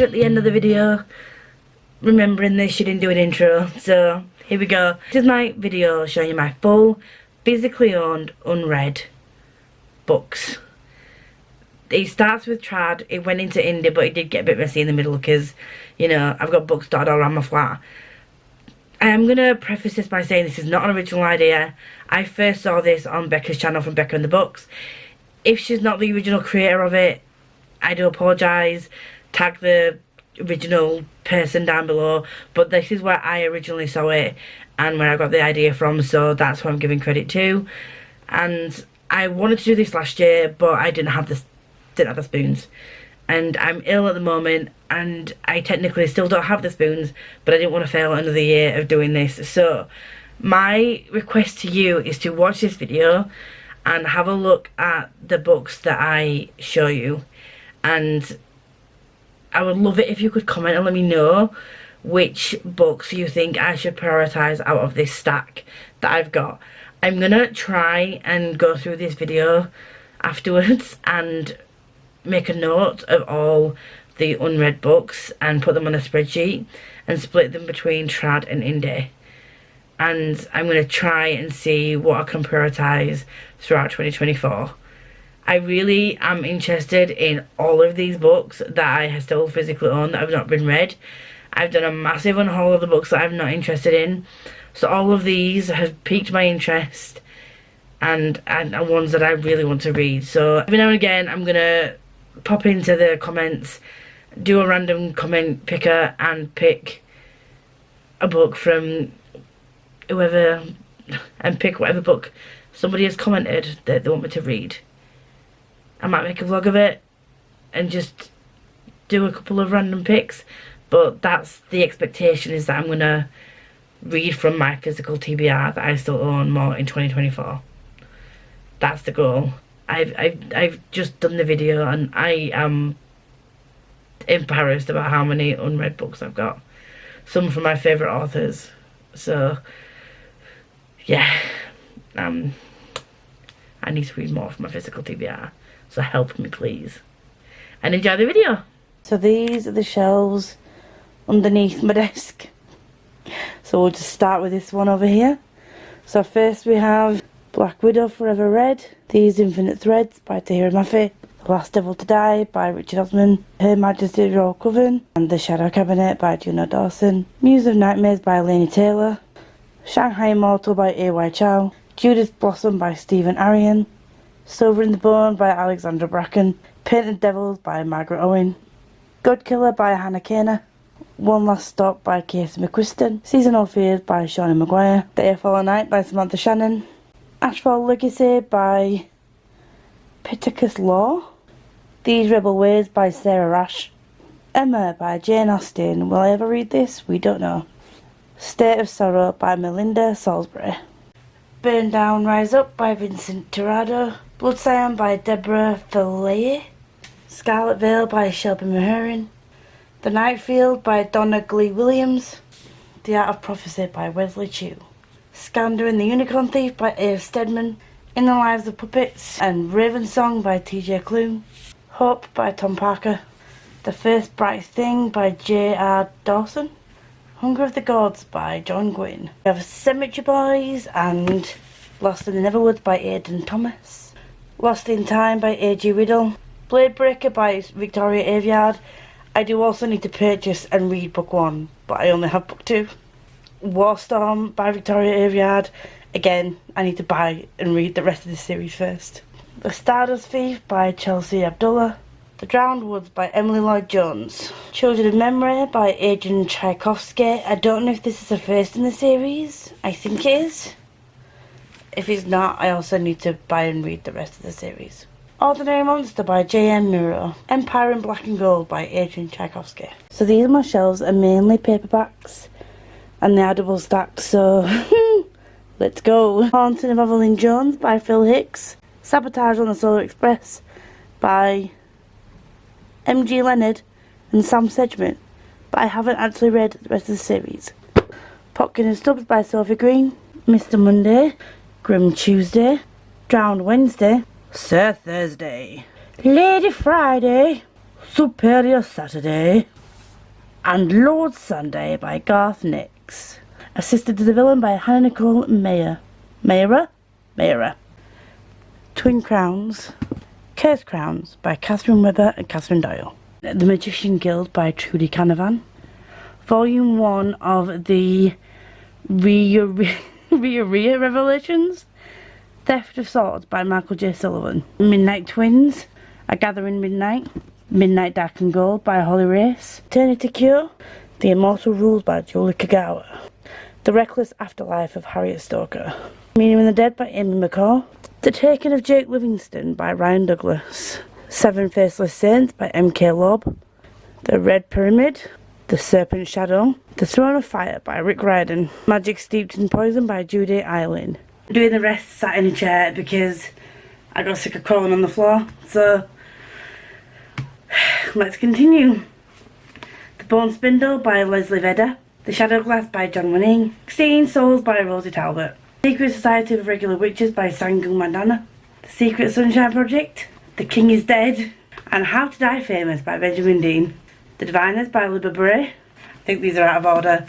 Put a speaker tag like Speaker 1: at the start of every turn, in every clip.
Speaker 1: at the end of the video, remembering this, she didn't do an intro, so here we go. This is my video showing you my full, physically owned, unread books. It starts with trad, it went into indie, but it did get a bit messy in the middle because, you know, I've got books dotted all around my flat. I am going to preface this by saying this is not an original idea. I first saw this on Becca's channel from Becca and the Books. If she's not the original creator of it, I do apologise. Tag the original person down below. But this is where I originally saw it and where I got the idea from, so that's what I'm giving credit to. And I wanted to do this last year, but I didn't have the spoons. And I'm ill at the moment, and I technically still don't have the spoons, but I didn't want to fail another year of doing this. So my request to you is to watch this video and have a look at the books that I show you, and I would love it if you could comment and let me know which books you think I should prioritise out of this stack that I've got. I'm gonna try and go through this video afterwards and make a note of all the unread books and put them on a spreadsheet and split them between trad and indie. And I'm going to try and see what I can prioritise throughout 2024. I really am interested in all of these books that I still physically own that have not been read. I've done a massive unhaul of the books that I'm not interested in. So all of these have piqued my interest and are ones that I really want to read. So every now and again I'm going to pop into the comments, do a random comment picker and pick a book from whoever, and pick whatever book somebody has commented that they want me to read. I might make a vlog of it and just do a couple of random picks, but that's the expectation, is that I'm gonna read from my physical TBR that I still own more in 2024. That's the goal. I've just done the video and I am embarrassed about how many unread books I've got. Some from my favourite authors. So yeah, I need to read more from my physical TBR. So help me please. And enjoy the video. So these are the shelves underneath my desk. So we'll just start with this one over here. So first we have Black Widow Forever Read, These Infinite Threads by Tahira Mafi, The Last Devil to Die by Richard Osman, Her Majesty's Royal Coven, and The Shadow Cabinet by Juno Dawson, Muse of Nightmares by Lainey Taylor, Shanghai Immortal by A.Y. Chow, Judith Blossom by Stephen Arion, Silver in the Bone by Alexandra Bracken, Painted Devils by Margaret Owen, God Killer by Hannah Kaner, One Last Stop by Casey McQuiston, Seasonal Fears by Shawnee Maguire, Day of Fallen Night by Samantha Shannon, Ashfall Legacy by Pittacus Law, These Rebel Ways by Sarah Rash, Emma by Jane Austen. Will I ever read this? We don't know. State of Sorrow by Melinda Salisbury, Burn Down, Rise Up by Vincent Tirado, Blood Scion by Deborah Fillet, Scarlet Veil by Shelby Mahurin, The Night Field by Donna Glee Williams, The Art of Prophecy by Wesley Chu, Scander and the Unicorn Thief by A.F. Stedman, In the Lives of Puppets and Raven Song by T.J. Klune, Hope by Tom Parker, The First Bright Thing by J.R. Dawson, Hunger of the Gods by John Gwynne. We have Cemetery Boys and Lost in the Neverwoods by Aidan Thomas, Lost in Time by A.G. Riddle, Blade Breaker by Victoria Aveyard. I do also need to purchase and read book 1, but I only have book 2. Warstorm by Victoria Aveyard. Again, I need to buy and read the rest of the series first. The Stardust Thief by Chelsea Abdullah, The Drowned Woods by Emily Lloyd-Jones, Children of Memory by Adrian Tchaikovsky. I don't know if this is the first in the series. I think it is. If it's not, I also need to buy and read the rest of the series. Ordinary Monster by J.M. Muro, Empire in Black and Gold by Adrian Tchaikovsky. So these are my shelves, are mainly paperbacks and they are double stacked, so let's go. Haunting of Evelyn Jones by Phil Hicks, Sabotage on the Solar Express by M.G. Leonard and Sam Sedgman, but I haven't actually read the rest of the series. Popkin and Stubbs by Sophie Green, Mr. Monday, Grim Tuesday, Drowned Wednesday, Sir Thursday, Lady Friday, Superior Saturday, and Lord Sunday by Garth Nix. Assisted to the villain by Hannah Nicole Mayra. Twin Crowns, Cursed Crowns by Catherine Webber and Catherine Doyle. The Magician Guild by Trudy Canavan. Volume 1 of the Rhea Revelations. Theft of Swords by Michael J. Sullivan. Midnight Twins, A Gathering Midnight. Midnight Dark and Gold by Holly Race. Eternity Cure, The Immortal Rules by Julie Kagawa. The Reckless Afterlife of Harriet Stoker. Meaning in the Dead by Amy McCall. The Taking of Jake Livingston by Ryan Douglas. Seven Faceless Saints by M.K. Lobb. The Red Pyramid. The Serpent Shadow. The Throne of Fire by Rick Riordan. Magic Steeped in Poison by Judy Eileen. Doing the rest sat in a chair because I got sick of crawling on the floor. So let's continue. The Bone Spindle by Leslie Vedder. The Shadow Glass by John Winning. 16 Souls by Rosie Talbot. Secret Society of Regular Witches by Sangung Mandana. The Secret Sunshine Project. The King is Dead. And How to Die Famous by Benjamin Dean. The Diviners by Libba Bray. I think these are out of order.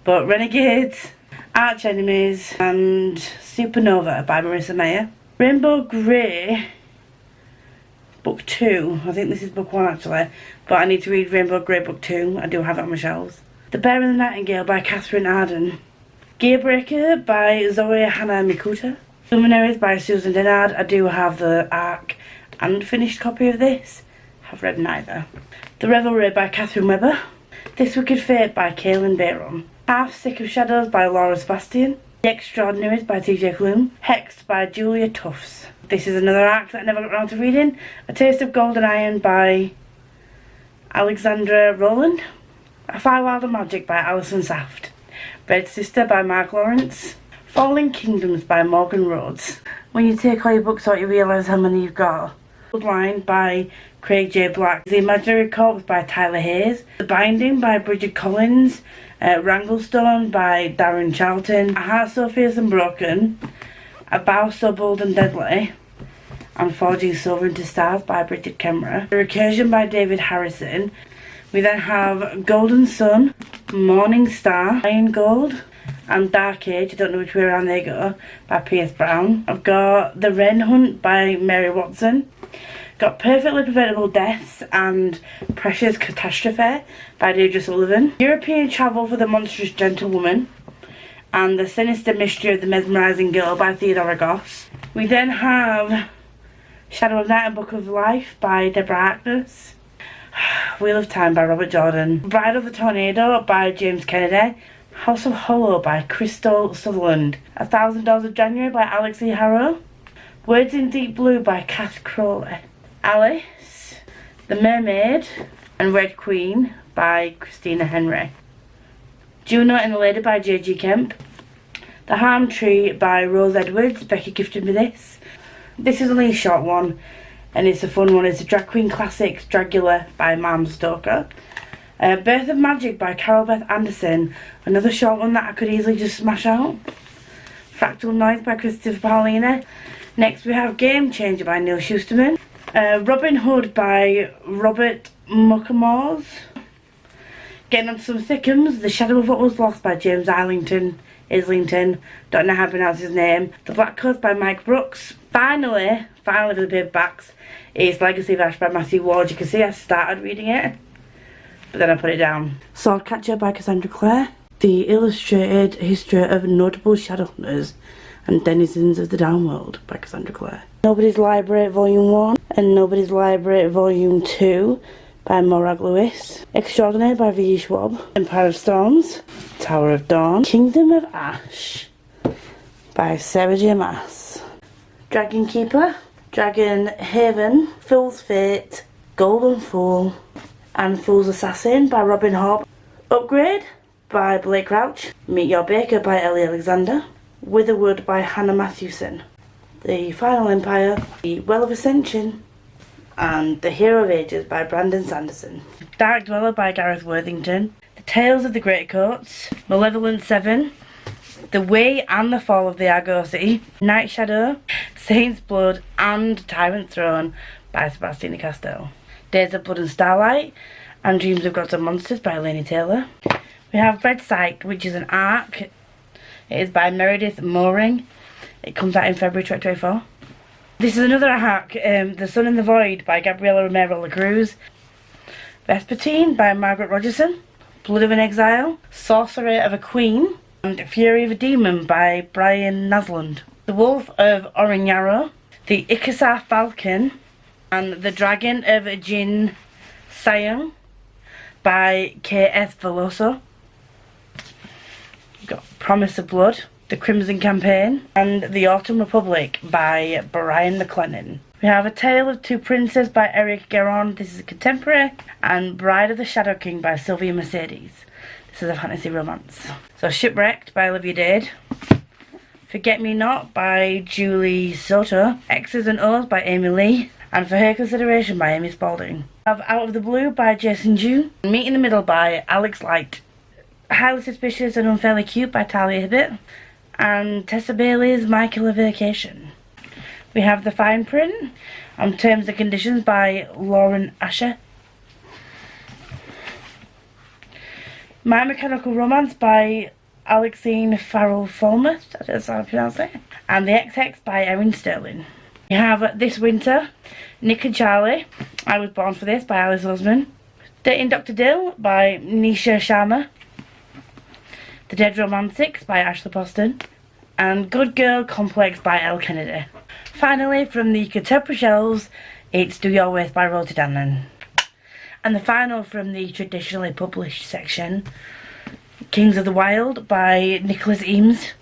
Speaker 1: But Renegades, Arch Enemies, and Supernova by Marissa Mayer. Rainbow Grey, Book 2. I think this is Book 1 actually. But I need to read Rainbow Grey Book 2. I do have it on my shelves. The Bear and the Nightingale by Catherine Arden. Gearbreaker by Zoe Hannah Mikuta. Luminaries by Susan Dennard. I do have the ARC and finished copy of this. Have read neither. The Revelry by Catherine Webber. This Wicked Fate by Kaylin Bayron. Half Sick of Shadows by Laura Sebastian. The Extraordinaries by TJ Klum. Hexed by Julia Tufts. This is another ARC that I never got around to reading. A Taste of Golden Iron by Alexandra Rowland. A Fire Wilder Magic by Alison Saft. Red Sister by Mark Lawrence. Falling Kingdoms by Morgan Rhodes. When you take all your books out, you realise how many you've got. Bloodline by Craig J. Black. The Imaginary Corpse by Tyler Hayes. The Binding by Bridget Collins. Wranglestone by Darren Charlton. A Heart So Fierce and Broken. A Bow So Bold and Deadly. And Forging Silver into Stars by Bridget Kemmerer. The Recursion by David Harrison. We then have Golden Sun, Morning Star, Iron Gold, and Dark Age, I don't know which way around they go, by P.S. Brown. I've got The Wren Hunt by Mary Watson. Got Perfectly Preventable Deaths and Precious Catastrophe by Deirdre Sullivan. European Travel for the Monstrous Gentlewoman. And The Sinister Mystery of the Mesmerising Girl by Theodora Goss. We then have Shadow of Night and Book of Life by Deborah Harkness. Wheel of Time by Robert Jordan. Bride of the Tornado by James Kennedy. House of Hollow by Crystal Sutherland. $1,000 of January by Alex E. Harrow. Words in Deep Blue by Cass Crowley. Alice, The Mermaid, and Red Queen by Christina Henry. Juno and the Lady by J.G. Kemp. The Harm Tree by Rose Edwards. Becky gifted me this. This is only a short one, and it's a fun one. It's a Drag Queen Classics, Dragula by Mam Stoker. Birth of Magic by Carol Beth Anderson. Another short one that I could easily just smash out. Fractal Noise by Christopher Paolini. Next we have Game Changer by Neil Schusterman. Robin Hood by Robert Muckamores. Getting on to some thickums. The Shadow of What Was Lost by James Islington. Don't know how to pronounce his name. The Black Coast by Mike Brooks. Finally for the paperbacks, is Legacy of Ash by Matthew Ward. You can see I started reading it, but then I put it down. Swordcatcher by Cassandra Clare. The Illustrated History of Notable Shadowhunters and Denizens of the Downworld by Cassandra Clare. Nobody's Library Volume 1 and Nobody's Library Volume 2 by Morag Lewis. Extraordinary by V. Schwab. Empire of Storms. Tower of Dawn. Kingdom of Ash by Sarah J. Maas. Dragon Keeper. Dragon Haven. Fool's Fate. Golden Fool. And Fool's Assassin by Robin Hobb. Upgrade by Blake Crouch. Meet Your Baker by Ellie Alexander. Witherwood by Hannah Matthewson. The Final Empire. The Well of Ascension. And The Hero of Ages by Brandon Sanderson. Dark Dweller by Gareth Worthington. The Tales of the Greatcoats. Malevolent 7. The Way and the Fall of the Argosy. Night Shadow. Saint's Blood and Tyrant Throne by Sebastian Castell. Days of Blood and Starlight. and Dreams of Gods and Monsters by Laini Taylor. We have Red Sight, which is an arc. It is by Meredith Mooring. It comes out in February 2024. This is another arc, The Sun and the Void by Gabriela Romero Lacruz. Vespertine by Margaret Rogerson. Blood of an Exile, Sorcerer of a Queen, and Fury of a Demon by Brian Nasland. The Wolf of Orinyaro, The Ikasa Falcon, and The Dragon of Jin Sayang by K.S. Veloso. We've got Promise of Blood, The Crimson Campaign, and The Autumn Republic by Brian McLennan. We have A Tale of Two Princes by Eric Gueron. This is a contemporary. And Bride of the Shadow King by Sylvia Mercedes. This is a fantasy romance. So Shipwrecked by Olivia Dade. Forget Me Not by Julie Soto. X's and O's by Amy Lee. And For Her Consideration by Amy Spalding. We have Out of the Blue by Jason June. Meet in the Middle by Alex Light. Highly Suspicious and Unfairly Cute by Talia Hibbett. And Tessa Bailey's My Killer Vacation. We have The Fine Print on Terms and Conditions by Lauren Asher. My Mechanical Romance by Alexine Farrell-Falmouth, that's how I pronounce it. And The XX by Erin Sterling. We have This Winter, Nick and Charlie, I Was Born for This by Alice Osman. Dating Dr. Dill by Nisha Sharma. The Dead Romantics by Ashley Poston. And Good Girl Complex by Elle Kennedy. Finally, from the contemporary shelves, it's Do Your Worst by Rosie Dannon. And the final from the traditionally published section, Kings of the Wild by Nicholas Eames.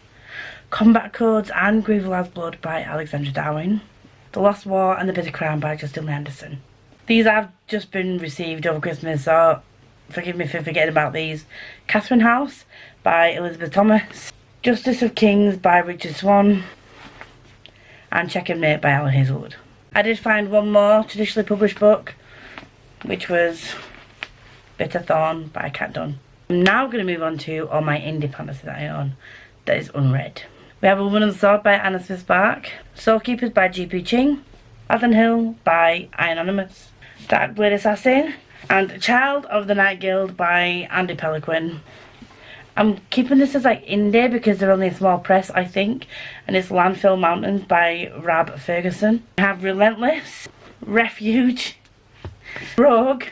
Speaker 1: Combat Codes and Grievel's Blood by Alexandra Darwin. The Lost War and the Bitter Crown by Justin Anderson. These have just been received over Christmas, so forgive me for forgetting about these. Catherine House by Elizabeth Thomas. Justice of Kings by Richard Swan. And Check and Mate by Alan Hazelwood. I did find one more traditionally published book, which was Bitter Thorn by Kat Dunn. I'm now going to move on to all my indie fantasy that I own that is unread. We have A Woman and the Sword by Anna Smith Spark, Soul Keepers by G.P. Ching, Athen Hill by Anonymous, Dark Blade Assassin, and Child of the Night Guild by Andy Peliquin. I'm keeping this as like indie because they're only a small press, I think, and it's Landfill Mountains by Rab Ferguson. I have Relentless, Refuge, Rogue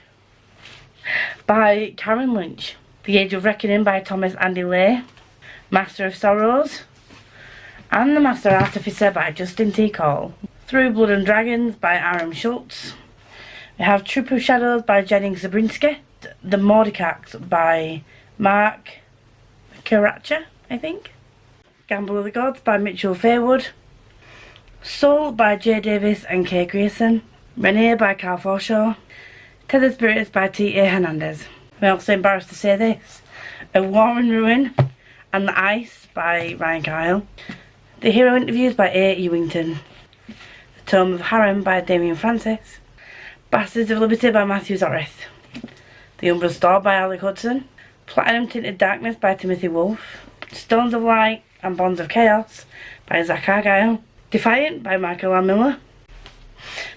Speaker 1: by Karen Lynch, The Age of Reckoning by Thomas Andy Lay, Master of Sorrows, and The Master Artificer by Justin T. Cole, Through Blood and Dragons by Aram Schultz. We have Troop of Shadows by Jennings Zabrinsky, The Mordekax by Mark Karacha, I think. Gamble of the Gods by Mitchell Fairwood. Soul by J. Davis and Kay Grayson. Renee by Carl Forshaw. Tethered Spirits by T.A. Hernandez. I'm also embarrassed to say this. A War and Ruin and the Ice by Ryan Kyle. The Hero Interviews by A. Ewington. The Tome of Harem by Damien Francis. Bastards of Liberty by Matthew Zorith. The Umbral Store by Alec Hudson. Platinum Tinted Darkness by Timothy Wolfe. Stones of Light and Bonds of Chaos by Zach Argyle. Defiant by Michael R. Miller.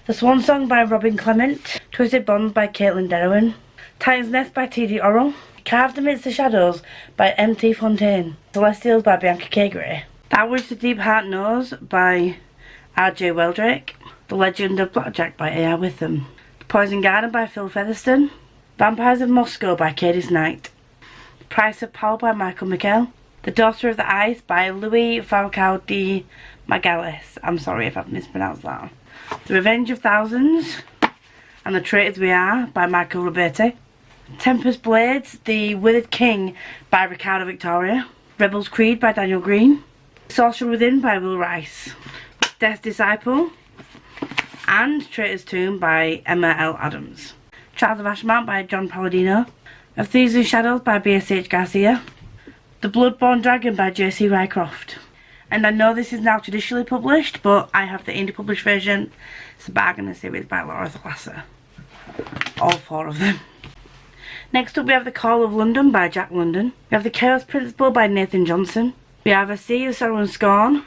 Speaker 1: The Swan Song by Robin Clement. Twisted Bonds by Caitlin Derwin. Titan's Nest by T.D. Orrell. Carved Amidst the Shadows by M.T. Fontaine. Celestials by Bianca K. Gray. That Which the Deep Heart Knows by R.J. Weldrake. The Legend of Blackjack by A.R. Witham. The Poison Garden by Phil Featherston. Vampires of Moscow by Cadis Knight. The Price of Power by Michael McKell. The Daughter of the Ice by Louis Falcao de Magalhães. I'm sorry if I've mispronounced that. The Revenge of Thousands and The Traitors We Are by Michael Roberti. Tempest Blades, The Withered King by Ricardo Victoria. Rebel's Creed by Daniel Green. Sorcerer Within by Will Rice. Death's Disciple and Traitor's Tomb by Emma L. Adams. Trials of Ashmount by John Palladino. Of Thieves and Shadows by B.S.H. Garcia. The Bloodborne Dragon by J.C. Rycroft. And I know this is now traditionally published, but I have the indie published version. It's a bargain series by Laura Thalasser. All four of them. Next up we have The Call of London by Jack London. We have The Chaos Principle by Nathan Johnson. We have A Sea of Sorrow and Scorn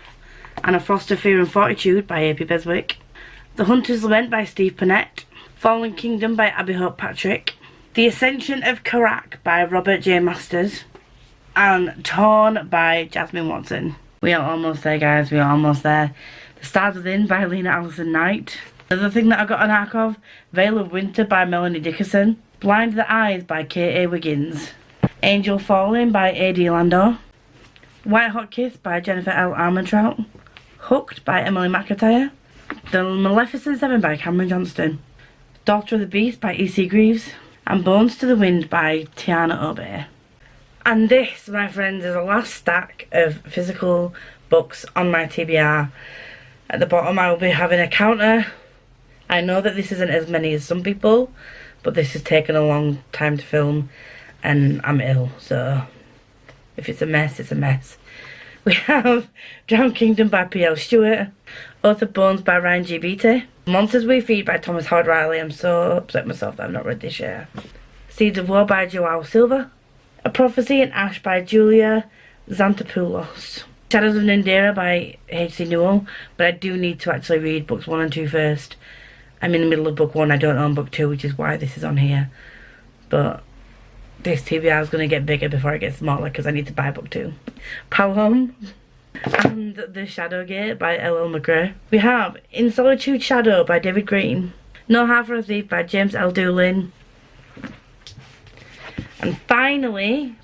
Speaker 1: and A Frost of Fear and Fortitude by A.P. Beswick. The Hunter's Lament by Steve Panett. Fallen Kingdom by Abby Hope Patrick. The Ascension of Karak by Robert J. Masters, and Torn by Jasmine Watson. We are almost there, guys, we are almost there. The Stars Within by Lena Allison Knight. Another thing that I got an arc of, Veil of Winter by Melanie Dickerson. Blind the Eyes by K.A. Wiggins. Angel Falling by A.D. Landor. White Hot Kiss by Jennifer L. Armentrout. Hooked by Emily McIntyre. The Maleficent 7 by Cameron Johnston. Daughter of the Beast by E.C. Greaves. And Bones to the Wind by Tiana Obey. And this, my friends, is the last stack of physical books on my TBR. At the bottom I will be having a counter. I know that this isn't as many as some people, but this has taken a long time to film and I'm ill, so if it's a mess, it's a mess. We have Drowned Kingdom by P.L. Stewart, Oath of Bones by Ryan G. Beatty, Monsters We Feed by Thomas Howard Riley. I'm so upset myself that I've not read this yet. Seeds of War by Joao Silva, A Prophecy in Ash by Julia Xanthopoulos, Shadows of Nindera by H.C. Newell, but I do need to actually read books 1 and 2 first. I'm in the middle of book 1, I don't own book 2, which is why this is on here. But this TBR is going to get bigger before it gets smaller because I need to buy book 2. Palom and The Shadowgate by L.L. McRae. We have In Solitude Shadow by David Green. No Heart for a Thief by James L. Doolin. And finally,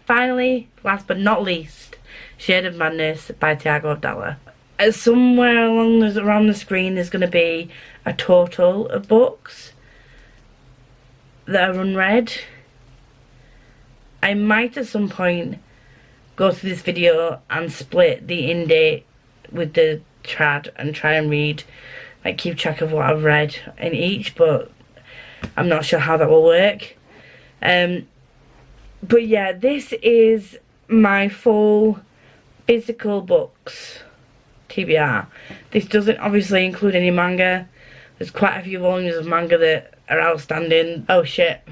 Speaker 1: last but not least, Shade of Madness by Tiago Abdallah. Somewhere around the screen there's going to be a total of books that are unread. I might at some point go through this video and split the indie with the trad and try and read, like keep track of what I've read in each, but I'm not sure how that will work. But yeah, this is my full physical books TBR. This doesn't obviously include any manga. There's quite a few volumes of manga that are outstanding. Oh shit,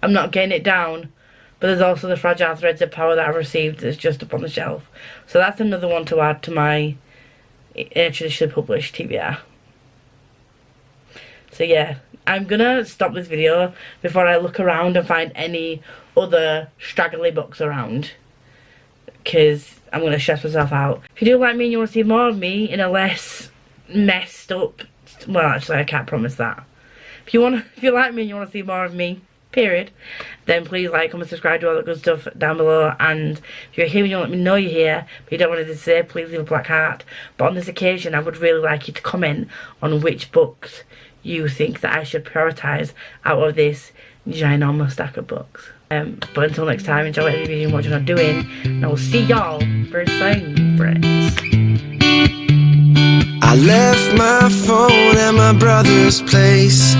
Speaker 1: I'm not getting it down. But there's also the Fragile Threads of Power that I've received that's just up on the shelf. So that's another one to add to my traditionally published TBR. So yeah, I'm gonna stop this video before I look around and find any other straggly books around, because I'm gonna stress myself out. If you do like me and you want to see more of me in a less messed up, well actually I can't promise that. If you like me and you want to see more of me, period, then please like, comment, subscribe, do all that good stuff down below. And if you're here and you want to let me know you're here but you don't want to say, please leave a black heart. But on this occasion I would really like you to comment on which books you think that I should prioritise out of this ginormous stack of books. But until next time, enjoy whatever you're doing, what you're not doing, and I will see y'all very soon, friends.
Speaker 2: I left my phone at my brother's place.